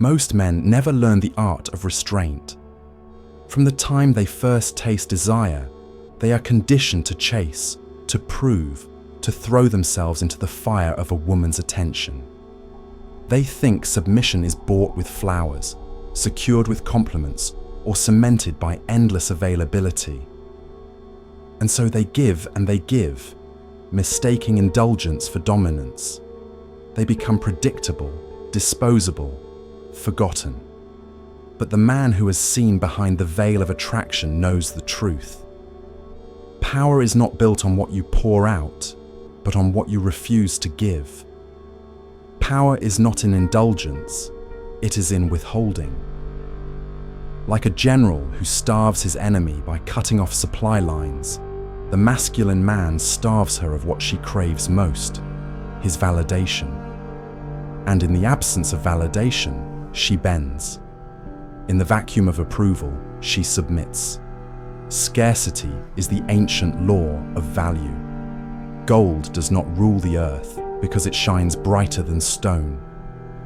Most men never learn the art of restraint. From the time they first taste desire, they are conditioned to chase, to prove, to throw themselves into the fire of a woman's attention. They think submission is bought with flowers, secured with compliments, or cemented by endless availability. And so they give and they give, mistaking indulgence for dominance. They become predictable, disposable, forgotten. But the man who has seen behind the veil of attraction knows the truth. Power is not built on what you pour out, but on what you refuse to give. Power is not in indulgence, it is in withholding. Like a general who starves his enemy by cutting off supply lines, the masculine man starves her of what she craves most, his validation. And in the absence of validation, she bends. In the vacuum of approval, she submits. Scarcity is the ancient law of value. Gold does not rule the earth because it shines brighter than stone.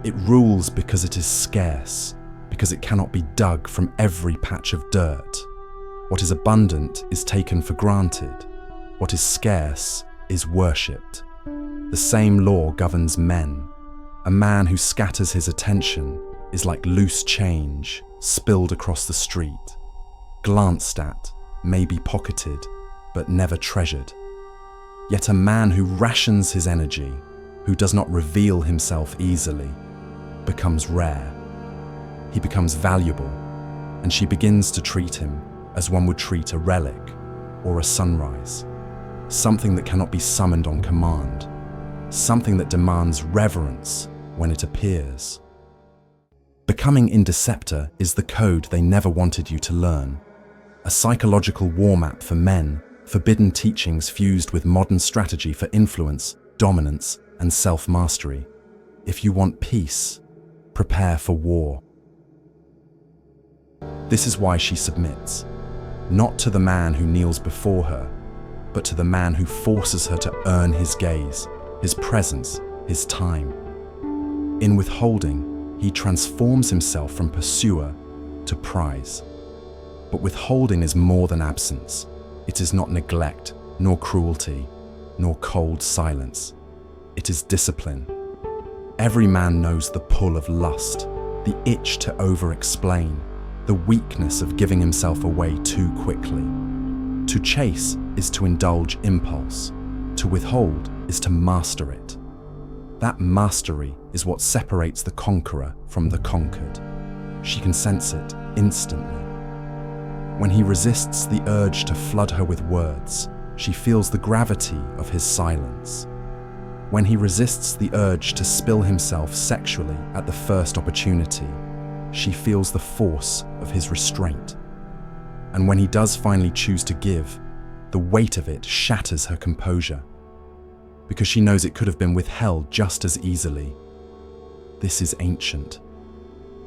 It rules because it is scarce, because it cannot be dug from every patch of dirt. What is abundant is taken for granted. What is scarce is worshipped. The same law governs men. A man who scatters his attention is like loose change spilled across the street, glanced at, maybe pocketed, but never treasured. Yet a man who rations his energy, who does not reveal himself easily, becomes rare. He becomes valuable, and she begins to treat him as one would treat a relic or a sunrise, something that cannot be summoned on command, something that demands reverence when it appears. Becoming Indecepta is the code they never wanted you to learn, a psychological war map for men, forbidden teachings fused with modern strategy for influence, dominance, and self-mastery. If you want peace, prepare for war. This is why she submits, not to the man who kneels before her, but to the man who forces her to earn his gaze, his presence, his time. In withholding, he transforms himself from pursuer to prize. But withholding is more than absence. It is not neglect, nor cruelty, nor cold silence. It is discipline. Every man knows the pull of lust, the itch to over-explain, the weakness of giving himself away too quickly. To chase is to indulge impulse. To withhold is to master it. That mastery is what separates the conqueror from the conquered. She can sense it instantly. When he resists the urge to flood her with words, she feels the gravity of his silence. When he resists the urge to spill himself sexually at the first opportunity, she feels the force of his restraint. And when he does finally choose to give, the weight of it shatters her composure, because she knows it could have been withheld just as easily. This is ancient.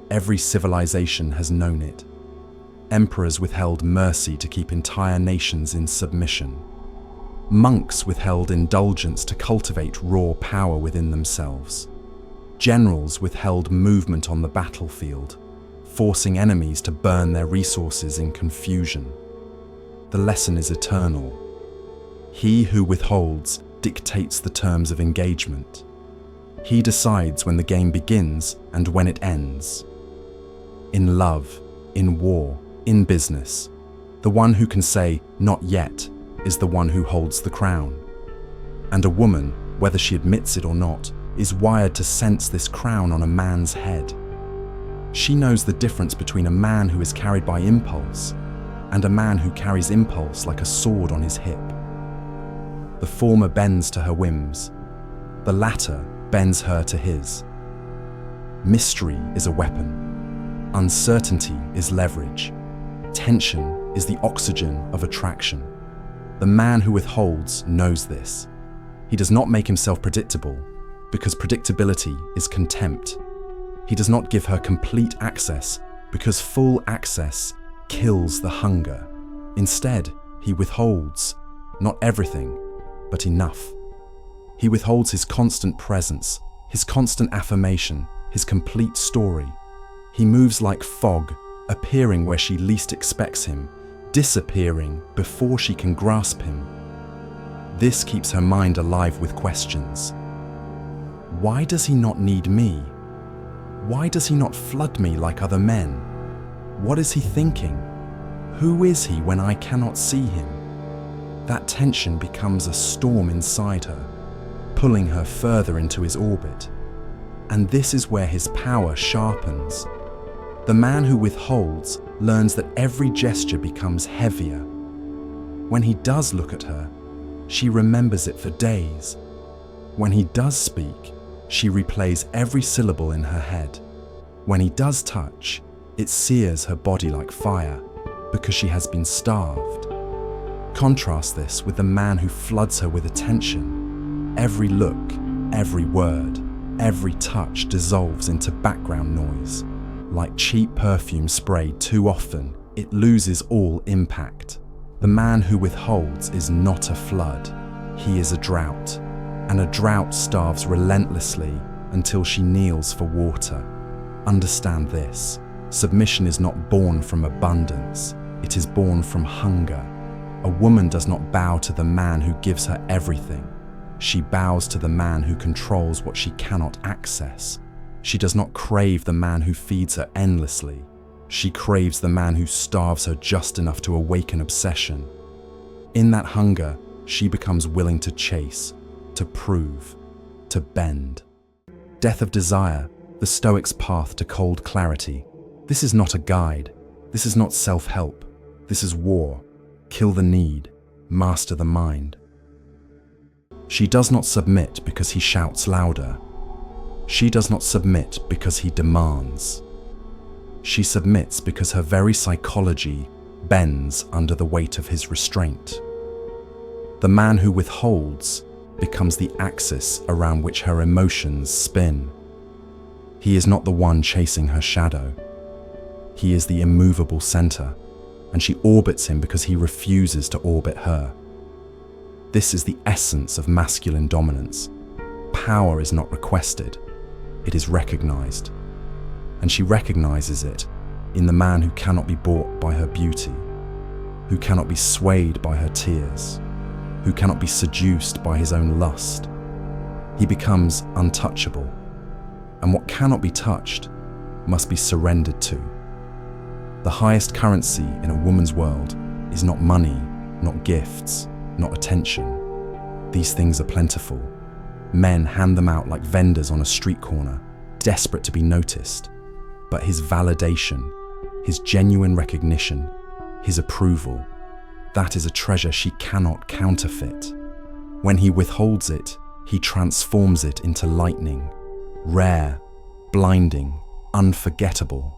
Every civilization has known it. Emperors withheld mercy to keep entire nations in submission. Monks withheld indulgence to cultivate raw power within themselves. Generals withheld movement on the battlefield, forcing enemies to burn their resources in confusion. The lesson is eternal. He who withholds dictates the terms of engagement. He decides when the game begins and when it ends. In love, in war, in business, the one who can say, "not yet," is the one who holds the crown. And a woman, whether she admits it or not, is wired to sense this crown on a man's head. She knows the difference between a man who is carried by impulse and a man who carries impulse like a sword on his hip. The former bends to her whims, the latter bends her to his. Mystery is a weapon. Uncertainty is leverage. Tension is the oxygen of attraction. The man who withholds knows this. He does not make himself predictable, because predictability is contempt. He does not give her complete access, because full access kills the hunger. Instead, he withholds, not everything, but enough. He withholds his constant presence, his constant affirmation, his complete story, He moves like fog, appearing where she least expects him, disappearing before she can grasp him. This keeps her mind alive with questions. Why does he not need me? Why does he not flood me like other men? What is he thinking? Who is he when I cannot see him? That tension becomes a storm inside her, pulling her further into his orbit. And this is where his power sharpens. The man who withholds learns that every gesture becomes heavier. When he does look at her, she remembers it for days. When he does speak, she replays every syllable in her head. When he does touch, it sears her body like fire, because she has been starved. Contrast this with the man who floods her with attention. Every look, every word, every touch dissolves into background noise. Like cheap perfume sprayed too often, it loses all impact. The man who withholds is not a flood, he is a drought, and a drought starves relentlessly until she kneels for water. Understand this, submission is not born from abundance, it is born from hunger. A woman does not bow to the man who gives her everything. She bows to the man who controls what she cannot access. She does not crave the man who feeds her endlessly. She craves the man who starves her just enough to awaken obsession. In that hunger, she becomes willing to chase, to prove, to bend. Death of desire, the Stoic's path to cold clarity. This is not a guide. This is not self-help. This is war. Kill the need, master the mind. She does not submit because he shouts louder. She does not submit because he demands. She submits because her very psychology bends under the weight of his restraint. The man who withholds becomes the axis around which her emotions spin. He is not the one chasing her shadow. He is the immovable center, and she orbits him because he refuses to orbit her. This is the essence of masculine dominance. Power is not requested, it is recognized. And she recognizes it in the man who cannot be bought by her beauty, who cannot be swayed by her tears, who cannot be seduced by his own lust. He becomes untouchable, and what cannot be touched must be surrendered to. The highest currency in a woman's world is not money, not gifts, not attention. These things are plentiful. Men hand them out like vendors on a street corner, desperate to be noticed. But his validation, his genuine recognition, his approval, that is a treasure she cannot counterfeit. When he withholds it, he transforms it into lightning, rare, blinding, unforgettable.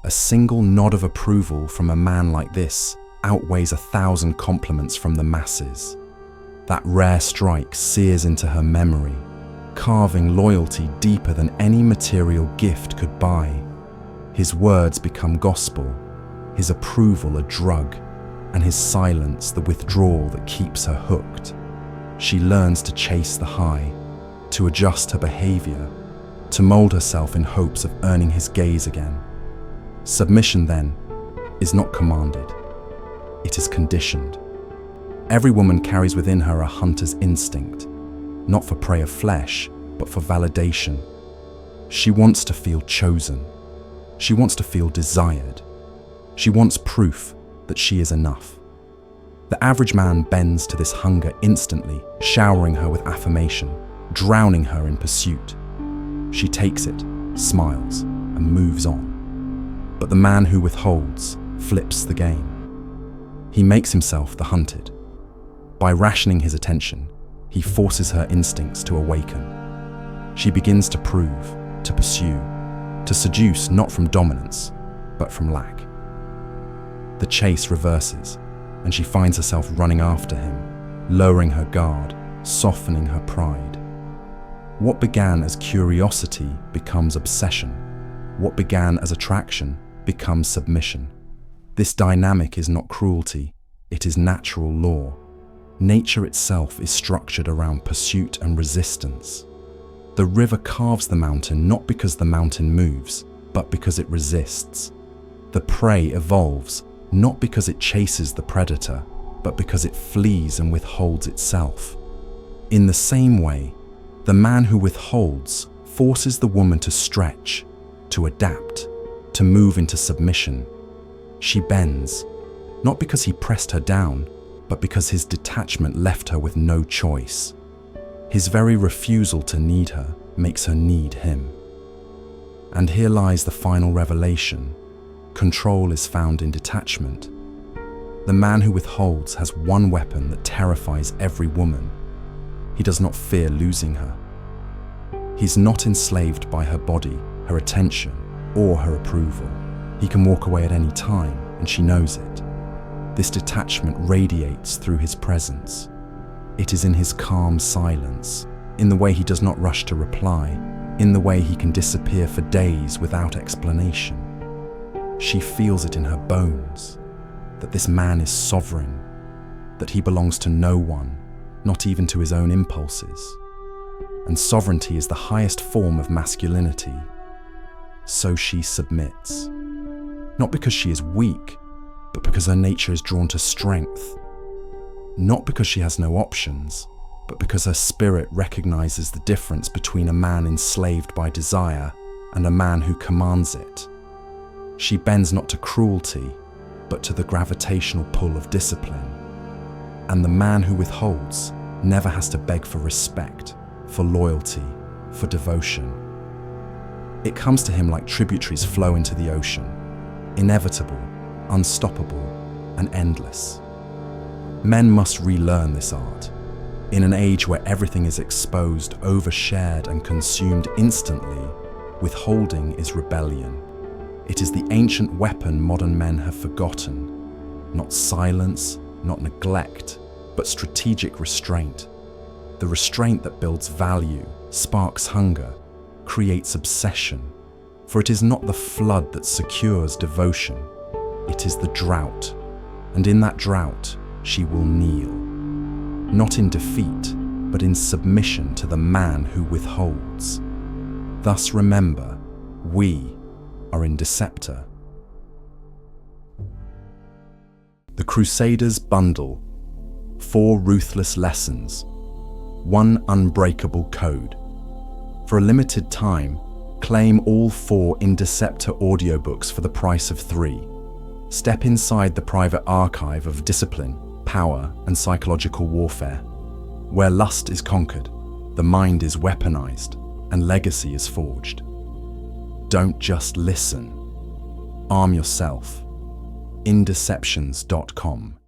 A single nod of approval from a man like this outweighs 1,000 compliments from the masses. That rare strike sears into her memory, carving loyalty deeper than any material gift could buy. His words become gospel, his approval a drug, and his silence the withdrawal that keeps her hooked. She learns to chase the high, to adjust her behavior, to mold herself in hopes of earning his gaze again. Submission, then, is not commanded, it is conditioned. Every woman carries within her a hunter's instinct, not for prey of flesh, but for validation. She wants to feel chosen. She wants to feel desired. She wants proof that she is enough. The average man bends to this hunger instantly, showering her with affirmation, drowning her in pursuit. She takes it, smiles, and moves on. But the man who withholds flips the game. He makes himself the hunted. By rationing his attention, he forces her instincts to awaken. She begins to prove, to pursue, to seduce not from dominance, but from lack. The chase reverses, and she finds herself running after him, lowering her guard, softening her pride. What began as curiosity becomes obsession. What began as attraction becomes submission. This dynamic is not cruelty, it is natural law. Nature itself is structured around pursuit and resistance. The river carves the mountain not because the mountain moves, but because it resists. The prey evolves not because it chases the predator, but because it flees and withholds itself. In the same way, the man who withholds forces the woman to stretch, to adapt, to move into submission. She bends, not because he pressed her down, but because his detachment left her with no choice. His very refusal to need her makes her need him. And here lies the final revelation. Control is found in detachment. The man who withholds has one weapon that terrifies every woman. He does not fear losing her. He's not enslaved by her body, her attention, or her approval. He can walk away at any time, and she knows it. This detachment radiates through his presence. It is in his calm silence, in the way he does not rush to reply, in the way he can disappear for days without explanation. She feels it in her bones, that this man is sovereign, that he belongs to no one, not even to his own impulses. And sovereignty is the highest form of masculinity. So she submits, not because she is weak, but because her nature is drawn to strength. Not because she has no options, but because her spirit recognizes the difference between a man enslaved by desire and a man who commands it. She bends not to cruelty, but to the gravitational pull of discipline. And the man who withholds never has to beg for respect, for loyalty, for devotion. It comes to him like tributaries flow into the ocean, inevitable, unstoppable, and endless. Men must relearn this art. In an age where everything is exposed, overshared, and consumed instantly, withholding is rebellion. It is the ancient weapon modern men have forgotten. Not silence, not neglect, but strategic restraint. The restraint that builds value, sparks hunger, creates obsession. For it is not the flood that secures devotion. It is the drought. And in that drought, she will kneel. Not in defeat, but in submission to the man who withholds. Thus remember, we are Indecepta. The Crusaders Bundle. 4 ruthless lessons. 1 unbreakable code. For a limited time, claim all 4 Indecepta audiobooks for the price of 3. Step inside the private archive of discipline, power, and psychological warfare, where lust is conquered, the mind is weaponized, and legacy is forged. Don't just listen. Arm yourself. Indeceptions.com